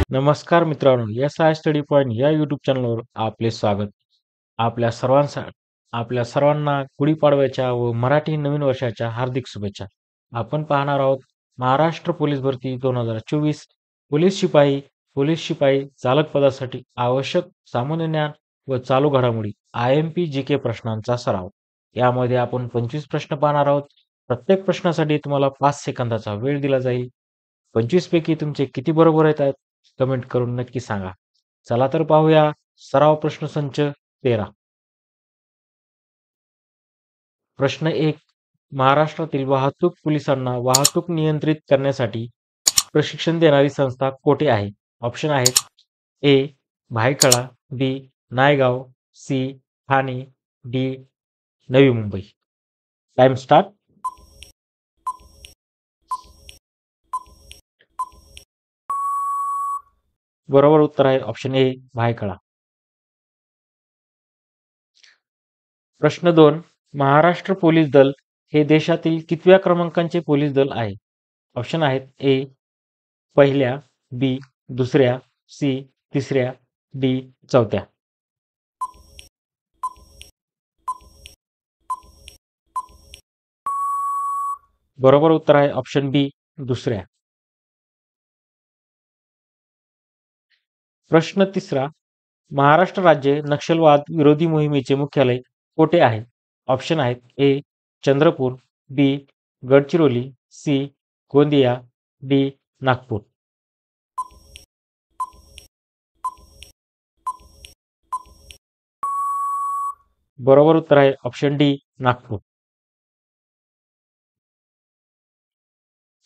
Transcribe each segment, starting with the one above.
नमस्कार मित्रांनो, SI study point या यूट्यूब चॅनलवर आपले स्वागत. आपल्या सर्वांसा आपल्या सर्वांना गुढीपाडव्याच्या व मराठी नवीन वर्षाच्या हार्दिक शुभेच्छा. आपण पाहणार आहोत महाराष्ट्र पोलीस भरती 2024 पोलीस शिपाई चालक पदासाठी आवश्यक सामान्य ज्ञान व चालू घडामोडी IMP GK प्रश्नांचा सराव. यामध्ये आपण 25 प्रश्न पाहणार आहोत. प्रत्येक प्रश्नासाठी तुम्हाला 5 सेकंदाचा वेळ दिला जाईल. 25 पैकी तुमचे किती बरोबर येतात कमेंट करून नक्की सांगा. चला तर पाहूया सराव प्रश्नसंच 13. प्रश्न 1. महाराष्ट्रातील वाहतूक पोलिसांना वाहतूक नियंत्रित करण्यासाठी प्रशिक्षण देणारी संस्था कोठे आहे? ऑप्शन आहेत ए. भायखळा, बी. Naigaon, C. Thane, D. Navi Mumbai. Time start. बरोबर उत्तर आहे ऑप्शन ए. भायखळा. प्रश्न 2. महाराष्ट्र पोलीस दल हे देशातील कितव्या क्रमांकाचे पोलीस दल आहे? ऑप्शन आहेत ए. पहिल्या, बी. दुसऱ्या, सी. तिसऱ्या, डी. चौथ्या. बरोबर उत्तर आहे ऑप्शन बी. दुसऱ्या. प्रश्न 3. महाराष्ट्र राज्य नक्षलवाद विरोधी मोहिमेचे मुख्यालय कोठे आहे? ऑप्शन आहेत ए. चंद्रपूर, बी. गडचिरोली, सी. गोंदिया, डी. नागपूर. बरोबर उत्तर आहे ऑप्शन डी. नागपूर.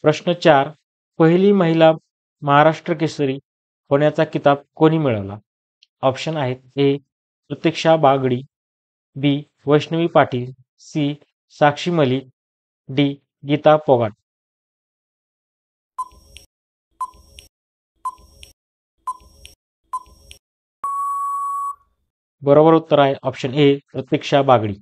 प्रश्न 4. पहिली महिला महाराष्ट्र केसरी होण्याचा किताब कोणी मिळवला? ऑप्शन आहेत ए. प्रतीक्षा बागडी, बी. वैष्णवी पाटील, सी. साक्षी मलिक, डी. गीता फोगाट. बरोबर उत्तर आहे ऑप्शन ए. प्रतीक्षा बागडी.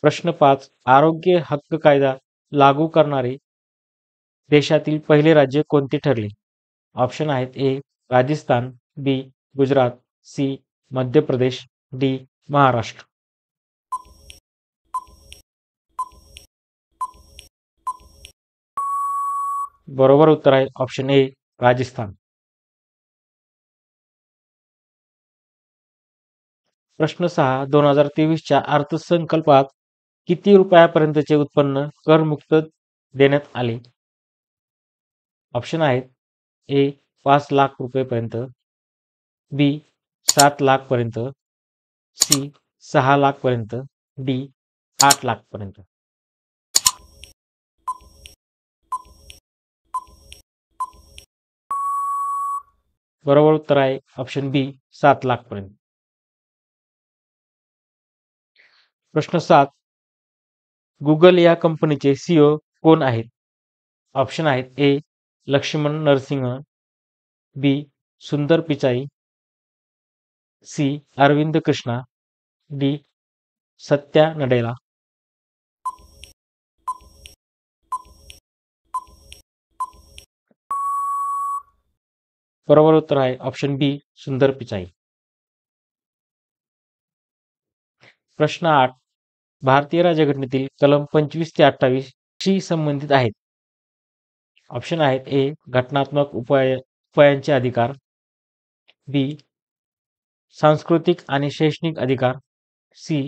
प्रश्न 5. आरोग्य हक्क कायदा लागू करणारे देशातील पहिले राज्य कोणते ठरले? ऑप्शन आहेत ए. राजस्थान, बी. गुजरात, सी. मध्य प्रदेश, डी. महाराष्ट्र. बरोबर उत्तर आहे ऑप्शन ए. राजस्थान. प्रश्न 6. 2023च्या अर्थसंकल्पात किती रुपयापर्यंतचे उत्पन्न करमुक्त देण्यात आले? ऑप्शन आहेत ए. 5 लाख रुपयेपर्यंत, बी. 7 लाख पर्यंत, सी. 6 लाख पर्यंत, डी. 8 लाख पर्यंत. बरोबर उत्तर आहे ऑप्शन बी. 7 लाख पर्यंत. प्रश्न 7. गुगल या कंपनीचे CEO कोण आहेत? ऑप्शन आहेत ए. लक्ष्मण नरसिंह, बी. सुंदर पिचाई, सी. अरविंद कृष्णा, डी. सत्या नडेला. बरोबर उत्तर आहे ऑप्शन बी. सुंदर पिचाई. प्रश्न 8. भारतीय राज्यघटनेतील कलम 25 ते 28 शी संबंधित आहेत? ऑप्शन आहेत ए. घटनात्मक उपायांचे अधिकार, बी. सांस्कृतिक आणि शैक्षणिक अधिकार, सी.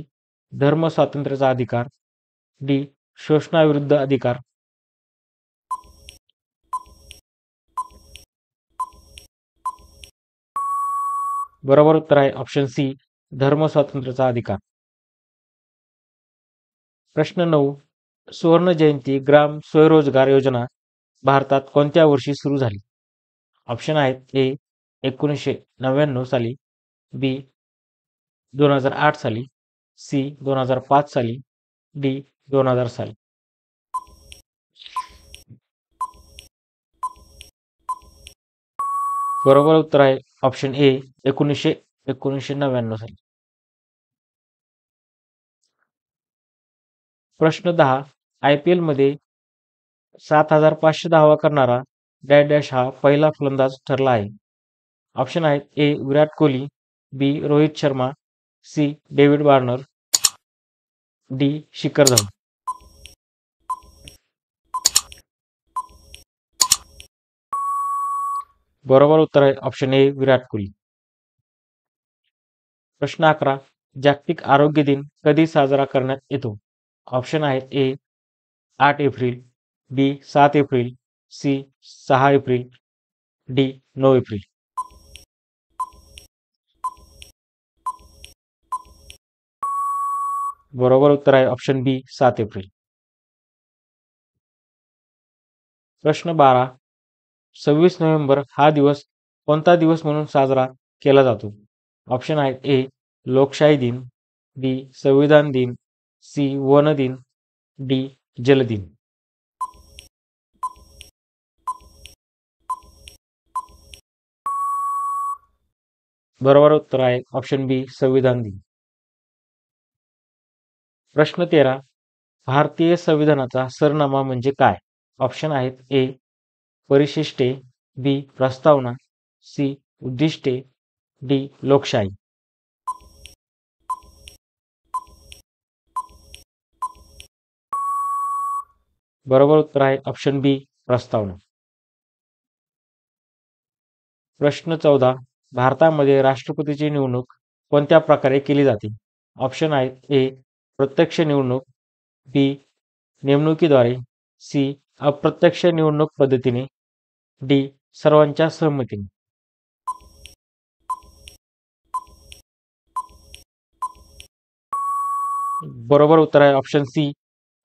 धर्म स्वातंत्र्याचा अधिकार, डी. शोषणाविरुद्ध अधिकार. बरोबर उत्तर आहे ऑप्शन सी. धर्म स्वातंत्र्याचा अधिकार. प्रश्न 9. सुवर्ण जयंती ग्राम स्वयंरोजगार योजना भारतात कोणत्या वर्षी सुरू झाली? ऑप्शन आहेत ए. 1999 साली, बी. 2008 साली, सी. 2005 साली, डी. 2000 साली. बरोबर उत्तर आहे ऑप्शन ए. 1999 साली. प्रश्न 10. IPL मध्ये 7,500 धावा करणारा डॅश डॅश हा पहिला फलंदाज ठरला आहे. ऑप्शन आहेत A. Virat Kohli, B. Rohit Sharma, C. David Warner, D. Shikhar Dhawan. बरोबर उत्तर आहे ऑप्शन ए. विराट कोहली. प्रश्न 11. जागतिक आरोग्य दिन कधी साजरा करण्यात येतो? ऑप्शन आहेत A. 8 April, B. 7 April, C. 6 April, D. 9 April. बरोबर उत्तर आहे ऑप्शन बी. 7 एप्रिल. प्रश्न 12. 26 नोव्हेंबर हा दिवस कोणता दिवस म्हणून साजरा केला जातो? ऑप्शन आहेत ए. लोकशाही दिन, बी. संविधान दिन, सी. वन दिन, डी. जल दिन. बरोबर उत्तर आहे ऑप्शन बी. संविधान दिन. प्रश्न 13. भारतीय संविधानाचा सरनामा म्हणजे काय? ऑप्शन आहेत ए. परिशिष्टे, बी. प्रस्तावना, सी. उद्दिष्टे, डी. लोकशाही. बरोबर उत्तर आहे ऑप्शन बी. प्रस्तावना. प्रश्न 14. भारतामध्ये राष्ट्रपतीची निवडणूक कोणत्या प्रकारे केली जाते? ऑप्शन आहेत ए. प्रत्यक्ष निवडणूक, बी. नेमणुकीद्वारे, सी. अप्रत्यक्ष निवडणूक पद्धतीने, डी. सर्वांच्या सहमतीने. बरोबर उत्तर आहे ऑप्शन सी.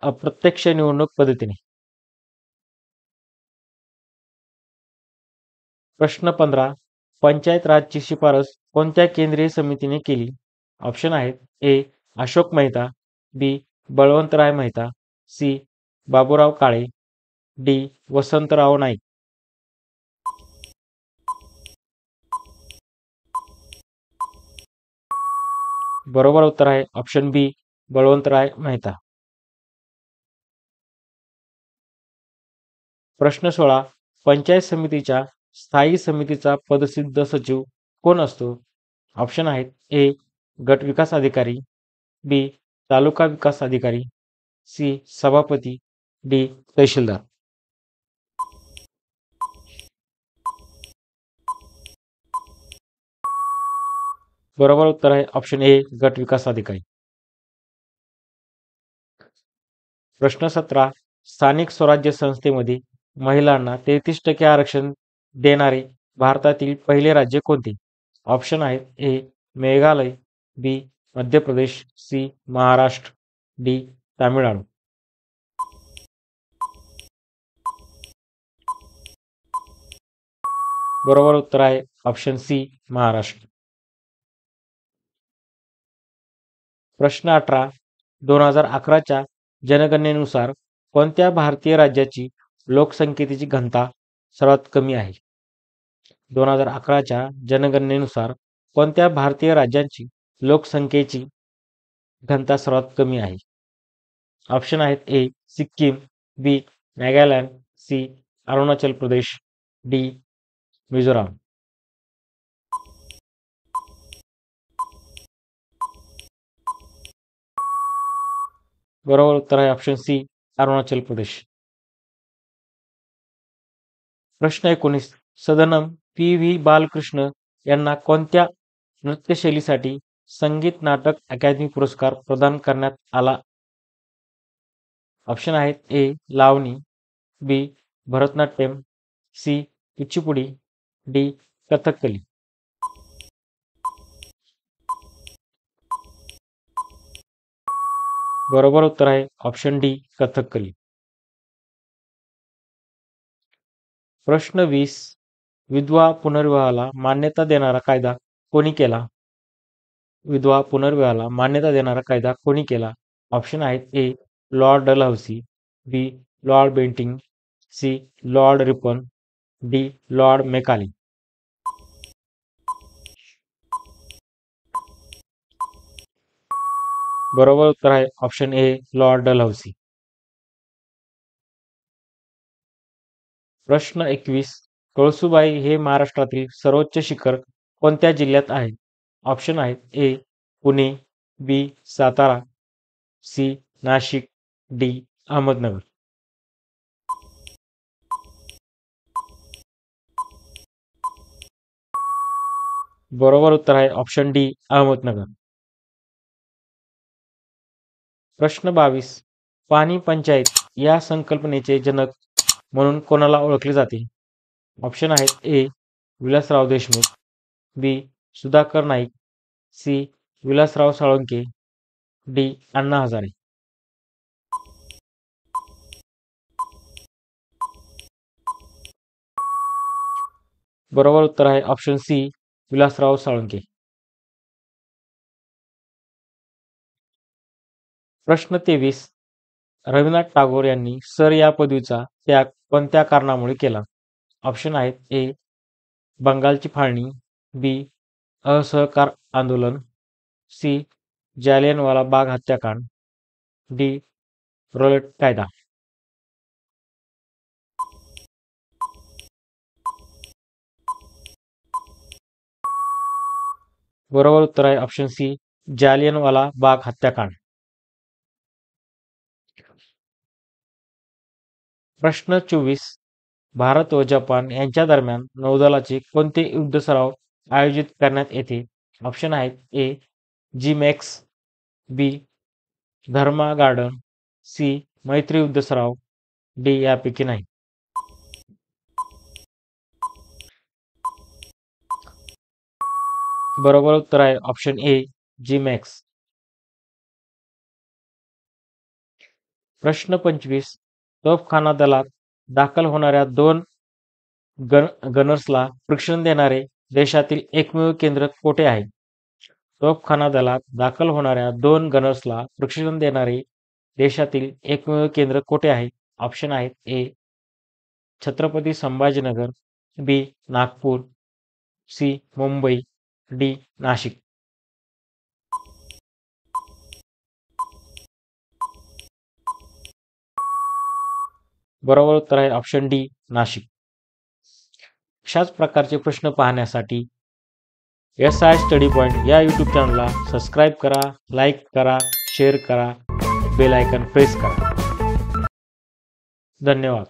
अप्रत्यक्ष निवडणूक पद्धतीने. प्रश्न 15. पंचायत राजची शिफारस कोणत्या केंद्रीय समितीने केली? ऑप्शन आहेत ए. अशोक मेहता, बी. बळवंतराय मेहता, सी. बाबूराव काळे, डी. वसंतराव नाईक. बरोबर उत्तर आहे ऑप्शन बी. बळवंतराय मेहता. प्रश्न 16. पंचायत समितीच्या स्थायी समितीचा पदसिद्ध सचिव कोण असतो? ऑप्शन आहेत ए. गट विकास अधिकारी, बी. तालुका विकास अधिकारी, सी. सभापती, डी. तहसीलदार. बरोबर उत्तर आहे ऑप्शन ए. गट विकास अधिकारी. प्रश्न 17. स्थानिक स्वराज्य संस्थेमध्ये महिलांना 33% आरक्षण देणारे भारतातील पहिले राज्य कोणते? ऑप्शन आहेत ए. मेघालय, बी. मध्य प्रदेश, सी. महाराष्ट्र, डी. तामिळनाडू. बरोबर उत्तर आहे ऑप्शन सी. महाराष्ट्र. प्रश्न 18. 2011च्या जनगणनेनुसार कोणत्या भारतीय राज्याची लोकसंख्येची घनता सर्वात कमी आहे? 2011च्या जनगणनेनुसार कोणत्या भारतीय राज्याची लोकसंख्येची घनता सर्वात कमी आहे? ऑप्शन आहेत ए. सिक्कीम, बी. नागालँड, सी. अरुणाचल प्रदेश, डी. मिझोराम. बरोबर उत्तर आहे ऑप्शन सी. अरुणाचल प्रदेश. प्रश्न 19. सदनम पी. व्ही. बालकृष्ण यांना कोणत्या नृत्यशैलीसाठी संगीत नाटक अकादमी पुरस्कार प्रदान करण्यात आला? ऑप्शन आहेत ए. लावणी, बी. भरतनाट्यम, सी. कुचिपुडी, डी. कथकली. बरोबर उत्तर आहे ऑप्शन डी. कथकली. प्रश्न 20. विधवा पुनर्विवाहाला मान्यता देणारा कायदा कोणी केला? विधवा पुनर्विवाहाला मान्यता देणारा कायदा कोणी केला? ऑप्शन आहेत A. Lord Dalhousie, B. Lord Bentinck, C. Lord Ripon, D. Lord Macaulay. बरोबर उत्तर आहे ऑप्शन ए. Lord Dalhousie. प्रश्न 21. कळसुबाई हे महाराष्ट्रातील सर्वोच्च शिखर कोणत्या जिल्ह्यात आहे? ऑप्शन आहेत: ए. पुणे, बी. सातारा, सी. नाशिक, डी. अहमदनगर. बरोबर उत्तर आहे ऑप्शन डी, अहमदनगर. प्रश्न 22. पाणी पंचायत या संकल्पनेचे जनक म्हणून कोणाला ओळखले जाते? ऑप्शन आहेत: ए. विलासराव देशमुख, बी. सुधाकर नाईक, सी. विलासराव साळुंखे, डी. अण्णा हजारे. बरोबर उत्तर आहे ऑप्शन सी, विलासराव साळुंखे. प्रश्न 23. रवींद्रनाथ टागोर यांनी सर या पदवीचा त्याग कोणत्या कारणामुळे केला? ऑप्शन आहेत: ए. बंगालची फाळणी, बी. असहकार आंदोलन, सी. जालियनवाला बाग हत्याकांड, डी. रॉलेट कायदा. बरोबर उत्तर आहे ऑप्शन सी, जालियनवाला बाग हत्याकांड. प्रश्न 24. भारत व जपान यांच्या दरम्यान नौदलाचे कोणते युद्ध सराव आयोजित करण्यात येते? ऑप्शन आहेत: ए. जी-मॅक्स, बी. धर्मा गार्डन, सी. मैत्री युद्ध सराव, डी. यापैकी नाही. बरोबर उत्तर आहे ऑप्शन ए, जी-मॅक्स. प्रश्न 25. तोफखाना दलात दाखल होणाऱ्या 2 गनर्सला प्रशिक्षण देणारे देशातील एकमेव केंद्र कोठे आहे? तोफखाना दलात दाखल होणाऱ्या 2 गनर्सला प्रशिक्षण देणारे देशातील एकमेव केंद्र कोठे आहे? ऑप्शन आहेत: ए. छत्रपती संभाजीनगर, बी. नागपूर, सी. मुंबई, डी. नाशिक. बरोबर उत्तर आहे ऑप्शन डी, नाशिक. अशाच प्रकारचे प्रश्न पाहण्यासाठी SI स्टडी पॉइंट या यूट्यूब चॅनलला सबस्क्राईब करा, लाईक करा, शेअर करा, बेल आयकॉन प्रेस करा. धन्यवाद.